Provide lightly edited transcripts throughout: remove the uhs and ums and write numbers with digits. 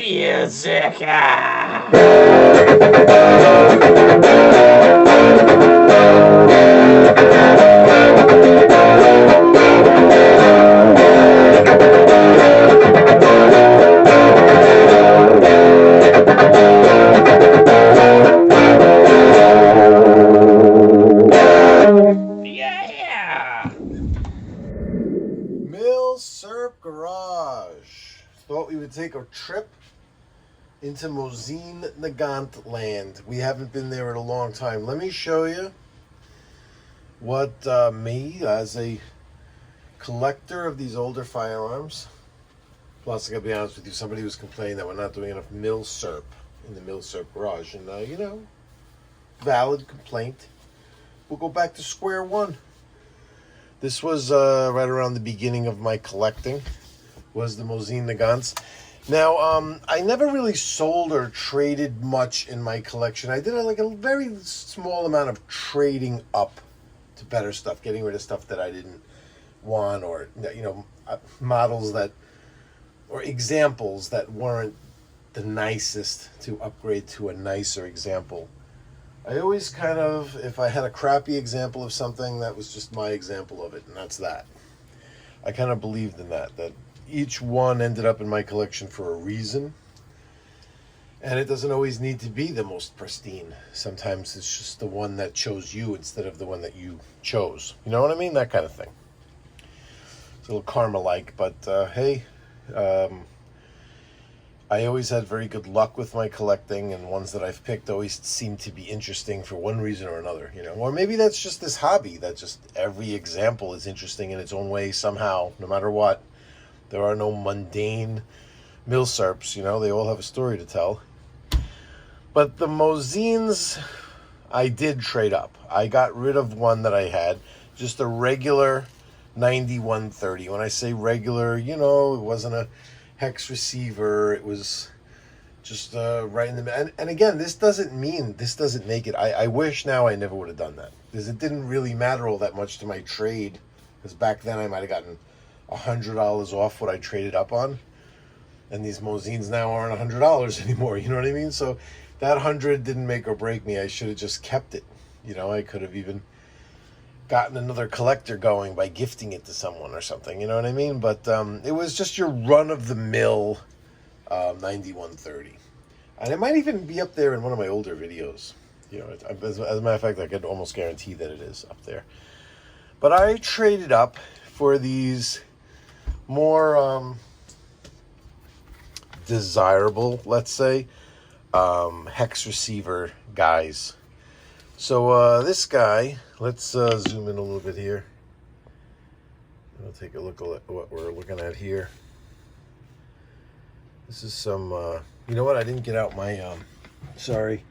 Music. Yeah. Milsurp Garage. Thought we would take a trip into Mosin Nagant land. We haven't been there in a long time. Let me show you what me, as a collector of these older firearms, plus I gotta be honest with you, somebody was complaining that we're not doing enough Milsurp in the Milsurp Garage, and valid complaint. We'll go back to square one. This was right around the beginning of my collecting, was the Mosin Nagants. Now, I never really sold or traded much in my collection. I did a very small amount of trading up to better stuff, getting rid of stuff that I didn't want, or models that, or examples that weren't the nicest, to upgrade to a nicer example. I always kind of, if I had a crappy example of something, that was just my example of it, and that's that. I kind of believed in that each one ended up in my collection for a reason. And it doesn't always need to be the most pristine. Sometimes it's just the one that chose you instead of the one that you chose. You know what I mean? That kind of thing. It's a little karma-like, but hey, I always had very good luck with my collecting, and ones that I've picked always seem to be interesting for one reason or another, Or maybe that's just this hobby, that just every example is interesting in its own way somehow, no matter what. There are no mundane milsurps, they all have a story to tell. But the Mosins, I did trade up. I got rid of one that I had, just a regular 9130. When I say regular, it wasn't a hex receiver. It was just right in the middle. And again, this doesn't make it. I wish now I never would have done that, because it didn't really matter all that much to my trade, because back then I might have gotten $100 off what I traded up on, and these Mosins now aren't $100 anymore. You know what I mean? So that 100 didn't make or break me. I should have just kept it. I could have even gotten another collector going by gifting it to someone or something. You know what I mean? But it was just your run-of-the-mill 9130, and it might even be up there in one of my older videos. As a matter of fact, I could almost guarantee that it is up there. But I traded up for these more desirable, let's say, hex receiver guys. So this guy, let's zoom in a little bit here. I'll take a look at what we're looking at here. This is some, you know what? I didn't get out my, sorry.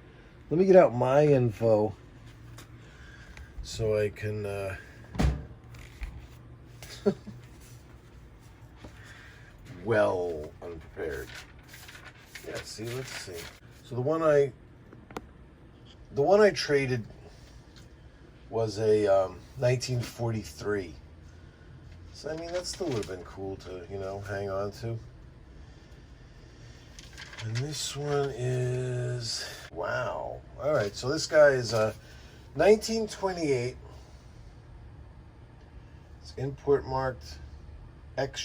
Let me get out my info so I can, well unprepared. Yeah, let's see. So the one I traded was a 1943. So I mean, that still would have been cool to, hang on to. And this one is, wow. All right, so this guy is a 1928. It's import marked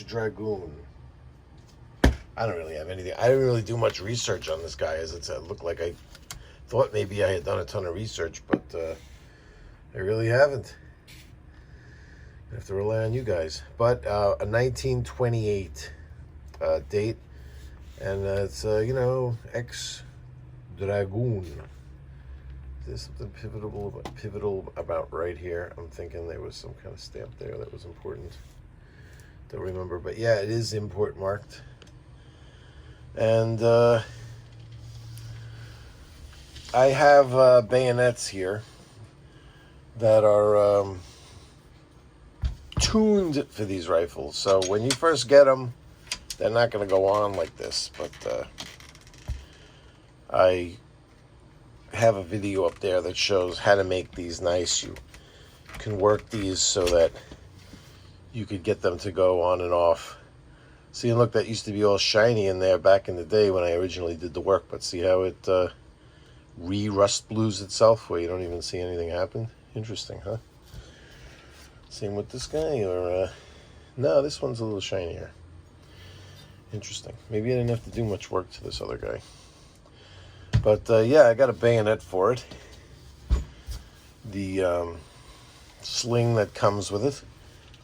Dragoon. I don't really have anything. I didn't really do much research on this guy, as it looked like I thought maybe I had done a ton of research, but I really haven't. I have to rely on you guys. But a 1928 date, and it's Dragoon. Is there something pivotal about right here? I'm thinking there was some kind of stamp there that was important. Don't remember, but yeah, it is import marked. And I have bayonets here that are tuned for these rifles. So when you first get them, they're not going to go on like this. But I have a video up there that shows how to make these nice. You can work these so that you could get them to go on and off See, and look, that used to be all shiny in there back in the day when I originally did the work. But see how it re-rust blues itself where you don't even see anything happen? Interesting, huh? Same with this guy, or no, this one's a little shinier. Interesting. Maybe I didn't have to do much work to this other guy. But yeah, I got a bayonet for it. The sling that comes with it.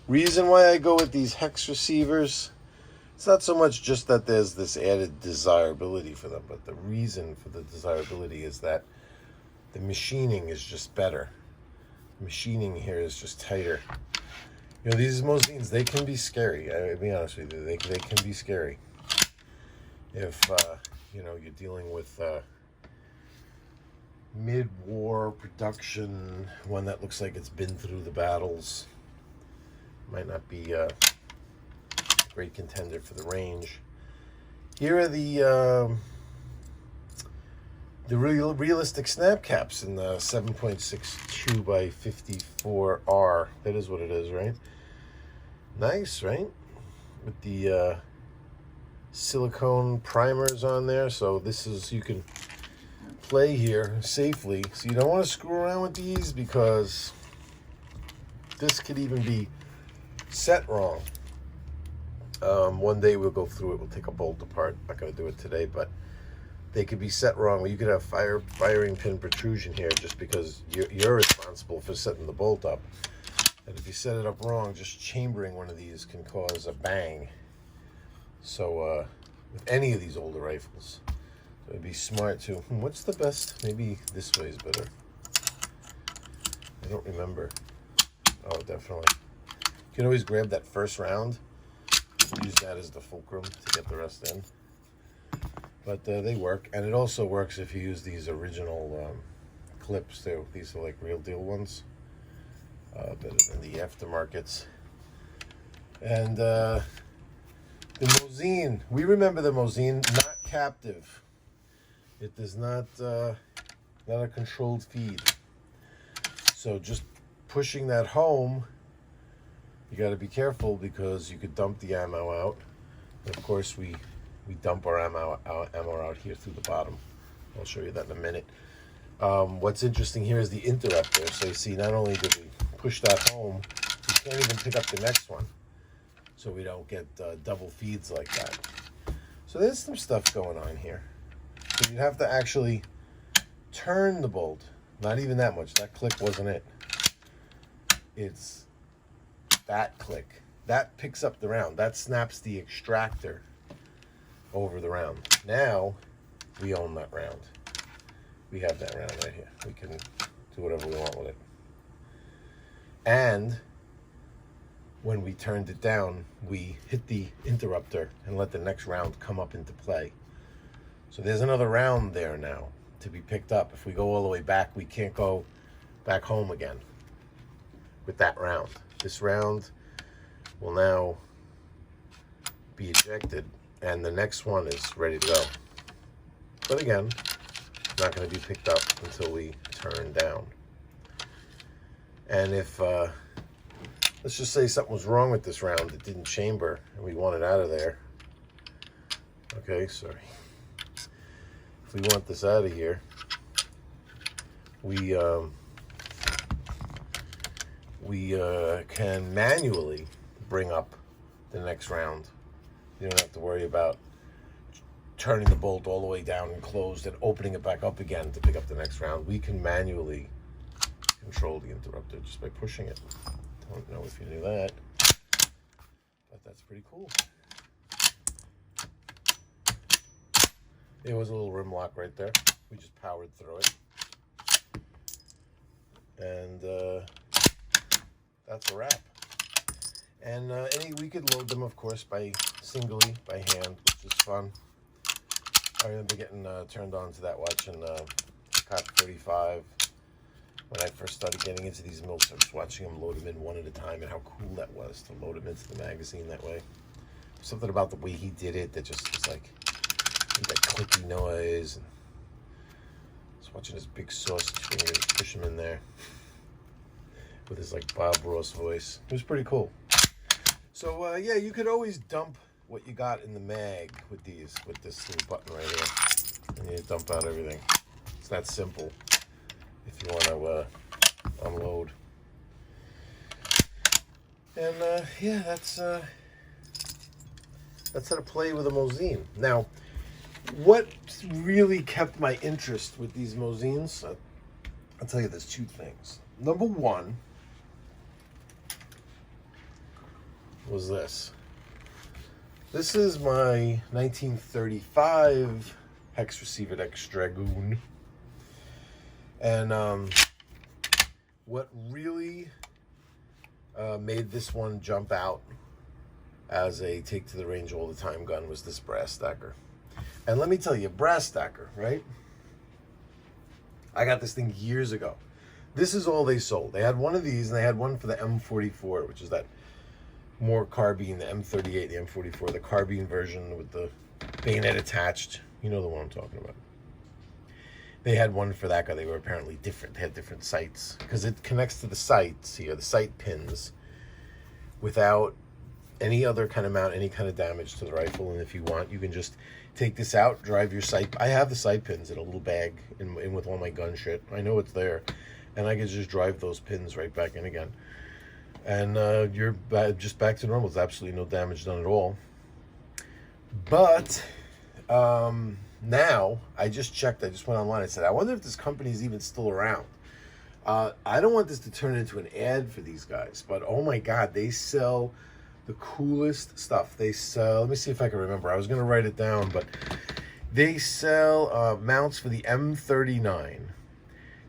Reason why I go with these hex receivers, it's not so much just that there's this added desirability for them, but the reason for the desirability is that the machining is just better. The machining here is just tighter. You know, these Mosins, they can be scary. I'll be honest with you, they can be scary. If, you know, you're dealing with mid-war production, one that looks like it's been through the battles, might not be a great contender for the range. Here are the realistic snap caps in the 7.62 by 54R. That is what it is, right? Nice, right? With the silicone primers on there, so this is, you can play here safely. So you don't want to screw around with these because this could even be set wrong. One day we'll go through it, we'll take a bolt apart. Not going to do it today, but they could be set wrong. You could have firing pin protrusion here just because you're responsible for setting the bolt up. And if you set it up wrong, just chambering one of these can cause a bang. So with any of these older rifles, so it'd be smart to, what's the best? Maybe this way is better. I don't remember. Oh, definitely. You can always grab that first round, use that as the fulcrum to get the rest in. But they work, and it also works if you use these original clips too. These are like real deal ones, better than the aftermarkets. And the Mosin, we remember the Mosin, not captive. It does not a controlled feed. So just pushing that home, you got to be careful because you could dump the ammo out. And of course, we dump our ammo out here through the bottom. I'll show you that in a minute. What's interesting here is the interrupter. So you see, not only did we push that home, we can't even pick up the next one. So we don't get double feeds like that. So there's some stuff going on here. So you'd have to actually turn the bolt. Not even that much. That click wasn't it. It's that click. That picks up the round. That snaps the extractor over the round. Now we own that round. We have that round right here. We can do whatever we want with it. And when we turned it down, we hit the interrupter and let the next round come up into play. So there's another round there now to be picked up. If we go all the way back, we can't go back home again with that round. This round will now be ejected, and the next one is ready to go. But again, not going to be picked up until we turn down. And if let's just say something was wrong with this round, it didn't chamber, and we want it out of there. Okay, sorry. If we want this out of here, we can manually bring up the next round. You don't have to worry about turning the bolt all the way down and closed and opening it back up again to pick up the next round. We can manually control the interrupter just by pushing it. Don't know if you knew that, but that's pretty cool. There was a little rim lock right there. We just powered through it. And that's a wrap. And we could load them, of course, singly, by hand, which is fun. I remember getting turned on to that watching Cop 35 when I first started getting into these milsurps, watching them load them in one at a time, and how cool that was to load them into the magazine that way. Something about the way he did it that just was like that clicky noise. And I was watching his big sausage fingers push him in there with his like Bob Ross voice. It was pretty cool. So yeah, you could always dump what you got in the mag with these, with this little button right here. And you dump out everything. It's that simple if you want to unload. And yeah, that's how to play with a Mosin. Now, what really kept my interest with these Mosins, I'll tell you, there's two things. Number one was this. This is my 1935 hex receiver X Dragoon. And what really made this one jump out as a take to the range all the time gun was this brass stacker. And let me tell you, brass stacker, right? I got this thing years ago. This is all they sold. They had one of these, and they had one for the M44, which is that more carbine, the M38, the M44, the carbine version with the bayonet attached. You know the one I'm talking about. They had one for that guy. They were apparently different. They had different sights because it connects to the sights here, the sight pins, without any other kind of mount, any kind of damage to the rifle. And if you want, you can just take this out, drive your sight. I have the sight pins in a little bag in with all my gun shit. I know it's there, and I can just drive those pins right back in again. And you're just back to normal. There's absolutely no damage done at all. But now, I just checked. I just went online. I said, I wonder if this company is even still around. I don't want this to turn into an ad for these guys, but oh my God, they sell the coolest stuff. They sell, let me see if I can remember. I was going to write it down, but they sell mounts for the M39.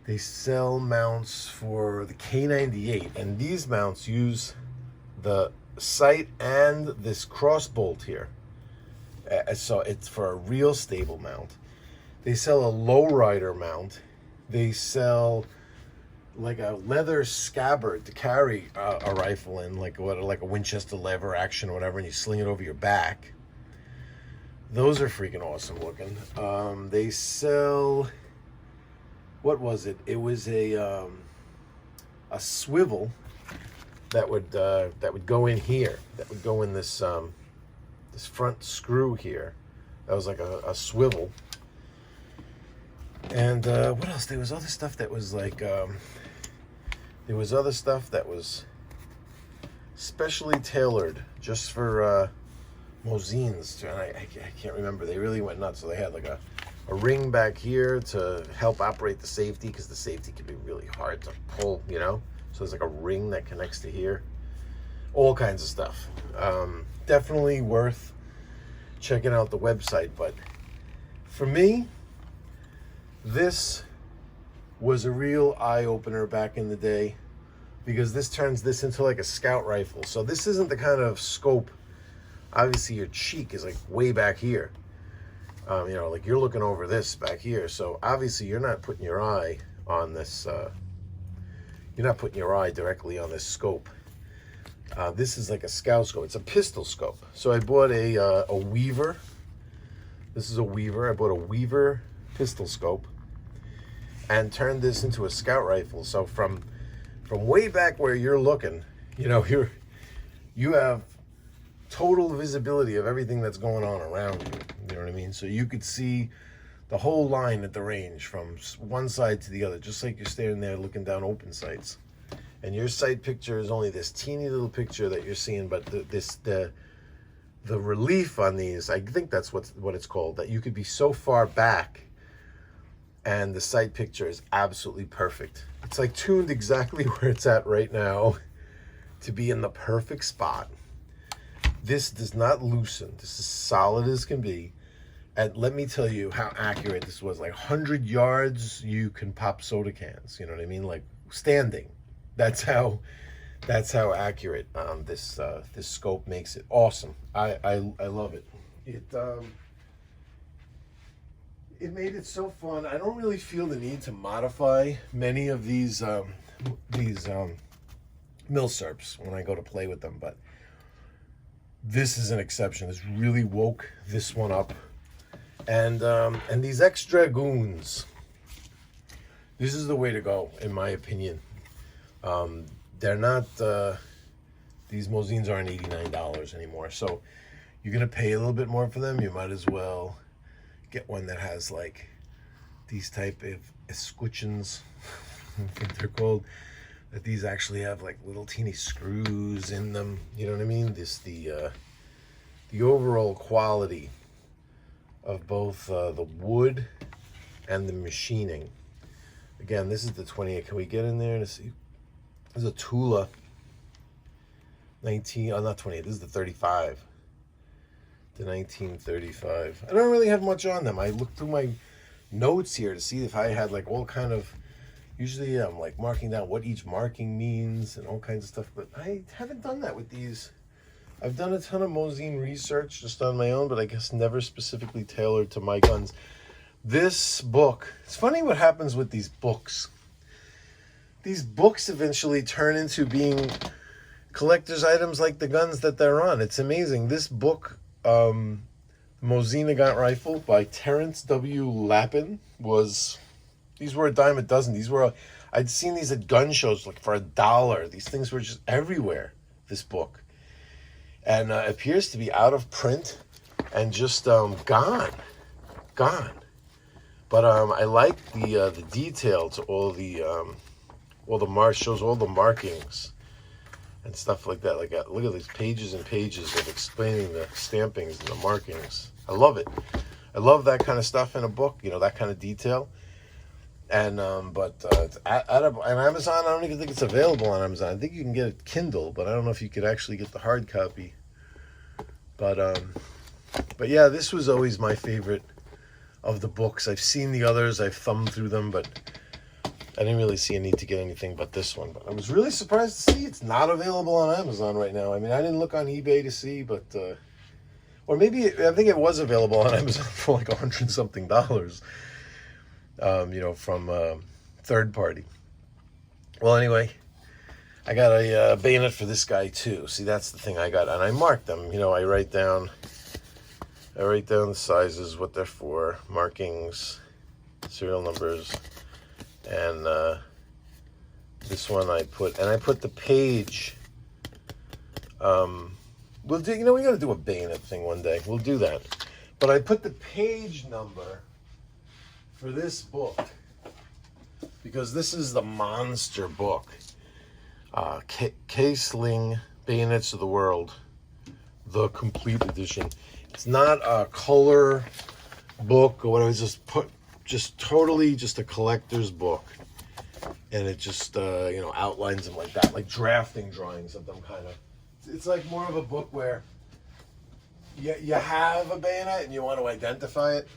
They sell mounts for the K98, and these mounts use the sight and this cross bolt here. So it's for a real stable mount. They sell a lowrider mount. They sell like a leather scabbard to carry a rifle in, like a Winchester lever action or whatever, and you sling it over your back. Those are freaking awesome looking. They sell, what was it? It was a swivel that would go in here. That would go in this this front screw here. That was like a swivel. And what else? There was other stuff that was like there was other stuff that was specially tailored just for Mosins. And I can't remember. They really went nuts. So they had like a ring back here to help operate the safety, because the safety can be really hard to pull, you know. So there's like a ring that connects to here. All kinds of stuff. Definitely worth checking out the website. But for me, this was a real eye-opener back in the day, because this turns this into like a scout rifle. So this isn't the kind of scope, obviously your cheek is like way back here. You know, like you're looking over this back here. So obviously you're not putting your eye on this, you're not putting your eye directly on this scope. This is like a scout scope. It's a pistol scope. So I bought a Weaver. This is a Weaver. I bought a Weaver pistol scope and turned this into a scout rifle. So from way back where you're looking, you know, you have total visibility of everything that's going on around you. You know what I mean? So you could see the whole line at the range from one side to the other, just like you're standing there looking down open sights. And your sight picture is only this teeny little picture that you're seeing, but the relief on these, I think that's what it's called, that you could be so far back and the sight picture is absolutely perfect. It's like tuned exactly where it's at right now to be in the perfect spot. This does not loosen. This is solid as can be. And let me tell you how accurate this was. Like 100 yards, you can pop soda cans. You know what I mean? Like standing. That's how accurate this scope makes it. Awesome. I love it. It made it so fun. I don't really feel the need to modify many of these milsurps when I go to play with them, but this is an exception. This really woke this one up. And these X Dragoons, this is the way to go, in my opinion. They're not, these Mosins aren't $89 anymore. So you're gonna pay a little bit more for them, you might as well get one that has like these type of escutcheons, I think they're called, that these actually have like little teeny screws in them. You know what I mean? The overall quality of both the wood and the machining. Again, this is the 28. Can we get in there to see? There's a Tula 19. Oh, not 28. This is the 35. The 1935. I don't really have much on them. I looked through my notes here to see if I had like all kind of. Usually I'm like marking down what each marking means and all kinds of stuff, but I haven't done that with these. I've done a ton of Mosin research just on my own, but I guess never specifically tailored to my guns. This book, it's funny what happens with these books. These books eventually turn into being collector's items like the guns that they're on. It's amazing. This book, Mosin Nagant rifle by Terrence W. Lappin, these were a dime a dozen. I'd seen these at gun shows like for $1. These things were just everywhere, this book. And it appears to be out of print and just gone. But I like the detail to all the shows all the markings and stuff like that. Like look at these pages and pages of explaining the stampings and the markings. I love it. I love that kind of stuff in a book. You know, that kind of detail. And it's at Amazon. I don't even think it's available on Amazon. I think you can get it Kindle, but I don't know if you could actually get the hard copy. But yeah, this was always my favorite of the books. I've seen the others. I've thumbed through them, but I didn't really see a need to get anything but this one. But I was really surprised to see it's not available on Amazon right now. I mean, I didn't look on eBay to see, but or maybe I think it was available on Amazon for like $100 something. From third party. Well, anyway, I got a bayonet for this guy too. See, that's the thing I got, and I marked them. You know, I write down the sizes, what they're for, markings, serial numbers, and this one I put the page. We'll do. You know, we got to do a bayonet thing one day. We'll do that. But I put the page number for this book because this is the monster book. Caseling Bayonets of the World, the complete edition. It's not a color book or whatever. It's just totally a collector's book, and it just outlines them like that, like drafting drawings of them, kind of. It's like more of a book where you have a bayonet and you want to identify it.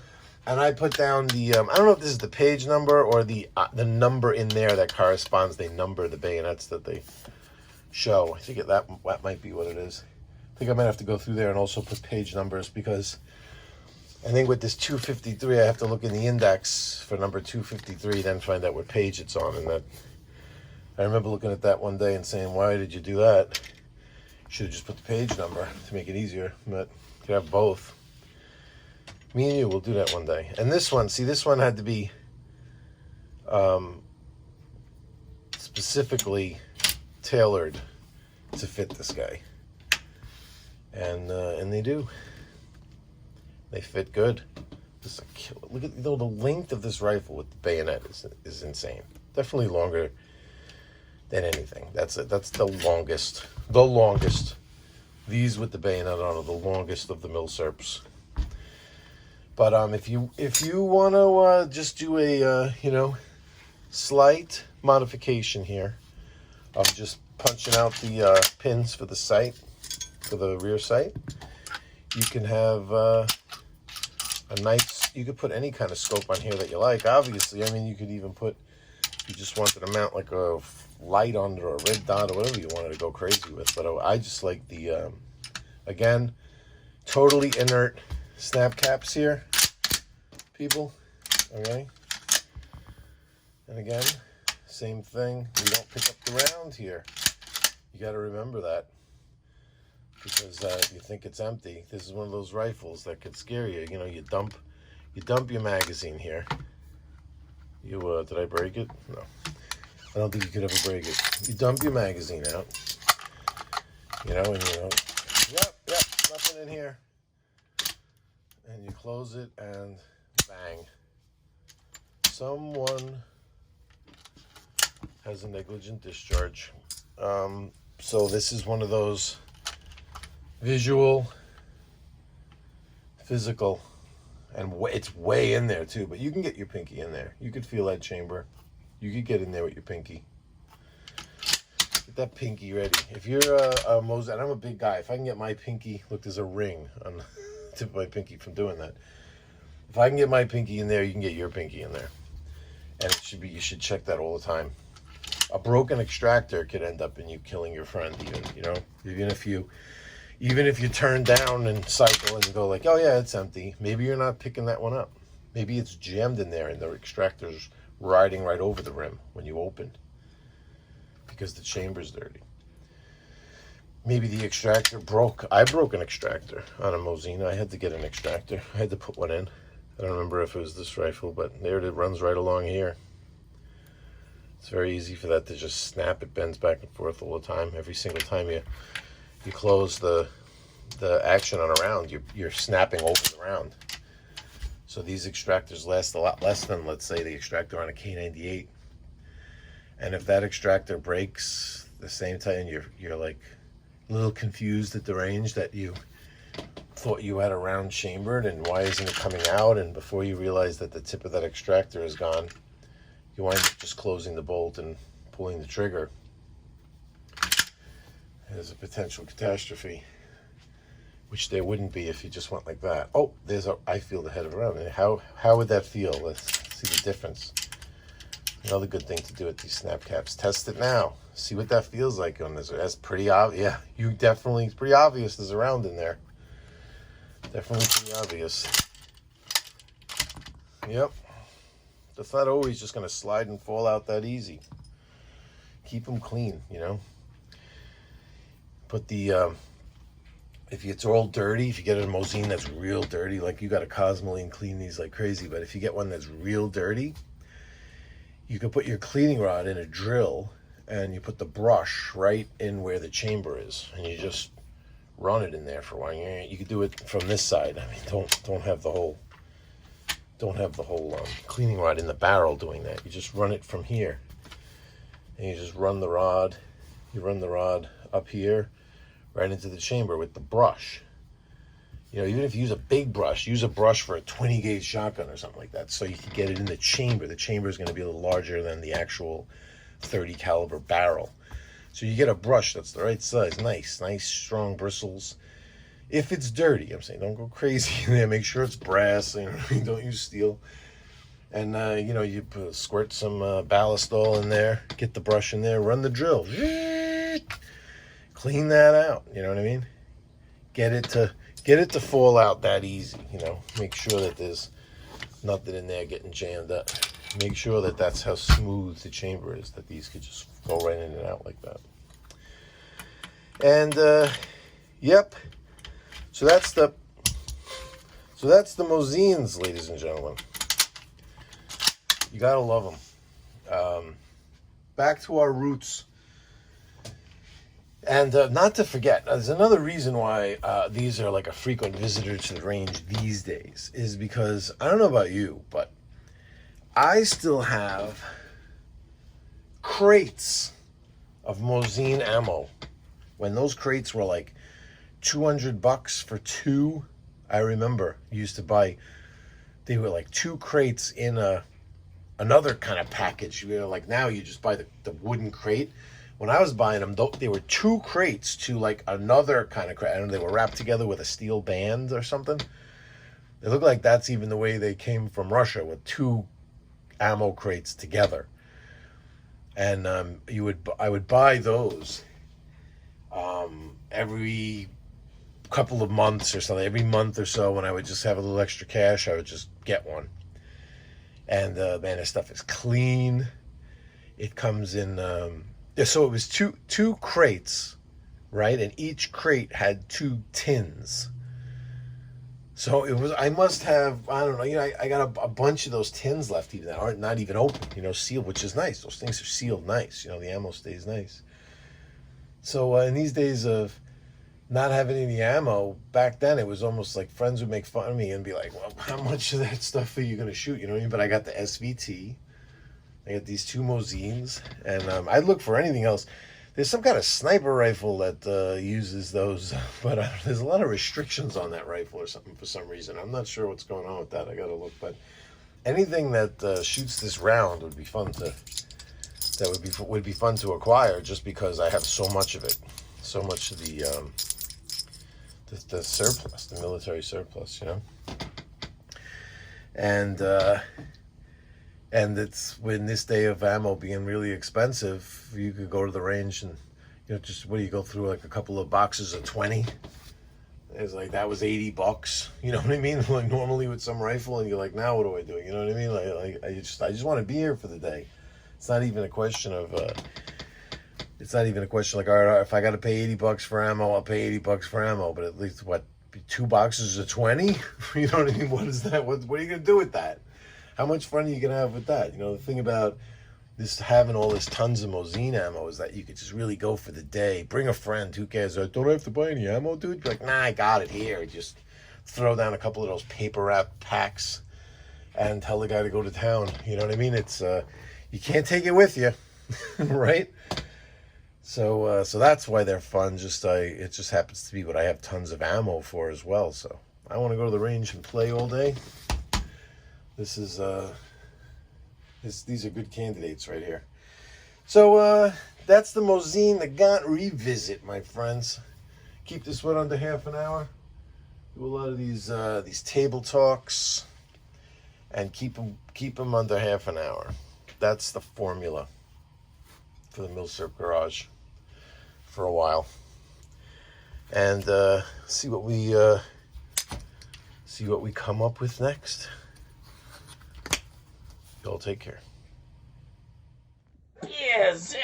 And I put down the, I don't know if this is the page number or the number in there that corresponds. They number the bayonets that they show. I think that might be what it is. I think I might have to go through there and also put page numbers, because I think with this 253, I have to look in the index for number 253, then find out what page it's on. And that, I remember looking at that one day and saying, why did you do that? Should have just put the page number to make it easier, but you could have both. Me and you will do that one day. And this one, see, this one had to be specifically tailored to fit this guy. And they do. They fit good. Just a killer. Look at the length of this rifle with the bayonet is insane. Definitely longer than anything. That's the longest. The longest. These with the bayonet on are the longest of the milsurps. But if you want to just do a slight modification here of just punching out the pins for the sight, for the rear sight, you can have a nice. You could put any kind of scope on here that you like. Obviously, I mean, you could even put. If you just wanted to mount like a light under a red dot or whatever you wanted to go crazy with. But I just like the again, totally inert snap caps here, people. Okay. And again, same thing. We don't pick up the round here. You got to remember that, because you think it's empty. This is one of those rifles that could scare you. You know, you dump your magazine here. You did I break it? No, I don't think you could ever break it. You dump your magazine out. You know, and yep, nothing in here. close it, and bang. Someone has a negligent discharge. So this is one of those visual, physical, and it's way in there too, but you can get your pinky in there. You could feel that chamber. You could get in there with your pinky. Get that pinky ready. If you're a Mosin, and I'm a big guy, if I can get my pinky, look, there's a ring on the tip of my pinky from doing that. If I can get my pinky in there, you can get your pinky in there. And it should be, you should check that all the time. A broken extractor could end up in you killing your friend, even, you know, even if you turn down and cycle and go like, oh yeah, it's empty. Maybe you're not picking that one up. Maybe it's jammed in there and the extractor's riding right over the rim when you opened because the chamber's dirty. Maybe the extractor broke. I broke an extractor on a Mosin. I had to get an extractor. I had to put one in. I don't remember if it was this rifle, but there it runs right along here. It's very easy for that to just snap. It bends back and forth all the time. Every single time you close the action on a round, you're snapping over the round. So these extractors last a lot less than, let's say, the extractor on a K98. And if that extractor breaks the same time, you're like a little confused at the range that you thought you had a round chambered, and why isn't it coming out? And before you realize that the tip of that extractor is gone, you wind up just closing the bolt and pulling the trigger. There's a potential catastrophe, which there wouldn't be if you just went like that. Oh, I feel the head of a round. And how would that feel? Let's see the difference. Another good thing to do with these snap caps. Test it now. See what that feels like on this. That's pretty obvious. Yeah, it's pretty obvious there's a round in there. Definitely pretty obvious. Yep. That's not always just going to slide and fall out that easy. Keep them clean, you know. Put the, if it's all dirty, if you get a Mosin that's real dirty, like you got to Caseling clean these like crazy, but if you get one that's real dirty, you can put your cleaning rod in a drill and you put the brush right in where the chamber is, and you just run it in there for a while. You could do it from this side. I mean, don't have the whole cleaning rod in the barrel doing that. You just run it from here, and you just run the rod. You run the rod up here, right into the chamber with the brush. You know, even if you use a big brush, use a brush for a 20 gauge shotgun or something like that, so you can get it in the chamber. The chamber is going to be a little larger than the actual 30 caliber barrel. So you get a brush that's the right size, nice strong bristles. If it's dirty, I'm saying, don't go crazy in there. Make sure it's brass. You know, don't use steel. And you know, you squirt some ballast oil in there. Get the brush in there. Run the drill. Clean that out. You know what I mean? Get it to fall out that easy. You know, make sure that there's nothing in there getting jammed up. Make sure that that's how smooth the chamber is. That these could just go right in and out like that. And yep. So that's the Mosins, ladies and gentlemen. You gotta love them. Back to our roots. And not to forget, there's another reason why these are like a frequent visitor to the range these days, is because, I don't know about you, but I still have crates of Mosin ammo. When those crates were like $200 for two, I remember used to buy, they were like 2 crates in another kind of package. You know, like now you just buy the wooden crate. When I was buying them, they were 2 crates to like another kind of crate. I don't know, they were wrapped together with a steel band or something. They look like that's even the way they came from Russia, with 2 ammo crates together. And I would buy those every couple of months or something. Every month or so, when I would just have a little extra cash, I would just get one. And man, this stuff is clean. It comes in so it was two crates, right? And each crate had 2 tins. So it was, I must have, I don't know, you know, I got a bunch of those tins left even that aren't not even open, you know, sealed, which is nice. Those things are sealed nice, you know, the ammo stays nice. So in these days of, not having any ammo, back then it was almost like friends would make fun of me and be like, well, how much of that stuff are you going to shoot? You know what I mean? But I got the SVT. I got these 2 Mosins, and I'd look for anything else. There's some kind of sniper rifle that uses those, but there's a lot of restrictions on that rifle or something for some reason. I'm not sure what's going on with that. I got to look, but anything that shoots this round would be fun to. That would be fun to acquire, just because I have so much of it, so much of the surplus, the military surplus, you know. And it's, when this day of ammo being really expensive, you could go to the range and, you know, just, what do you go through, like a couple of boxes of 20? It's like, that was $80, you know what I mean? Like normally with some rifle, and you're like, now what do I do? You know what I mean? Like I just want to be here for the day. It's not even a question of like, all right, if I got to pay $80 for ammo, I'll pay $80 for ammo. But at least, what, 2 boxes of 20? You know what I mean? What is that? What are you gonna do with that? How much fun are you gonna have with that? You know, the thing about this, having all this tons of Mosin ammo, is that you could just really go for the day. Bring a friend. Who cares? Don't I have to buy any ammo, dude? You're like, nah, I got it here. Just throw down a couple of those paper wrap packs and tell the guy to go to town. You know what I mean? It's you can't take it with you, right? So that's why they're fun. It just happens to be what I have tons of ammo for as well. So I want to go to the range and play all day. This is these are good candidates right here. So that's the Mosin Nagant revisit, my friends. Keep this one under half an hour. Do a lot of these table talks, and keep them under half an hour. That's the formula for the Milsurp Garage for a while. And see what we come up with next. Y'all take care. Yes.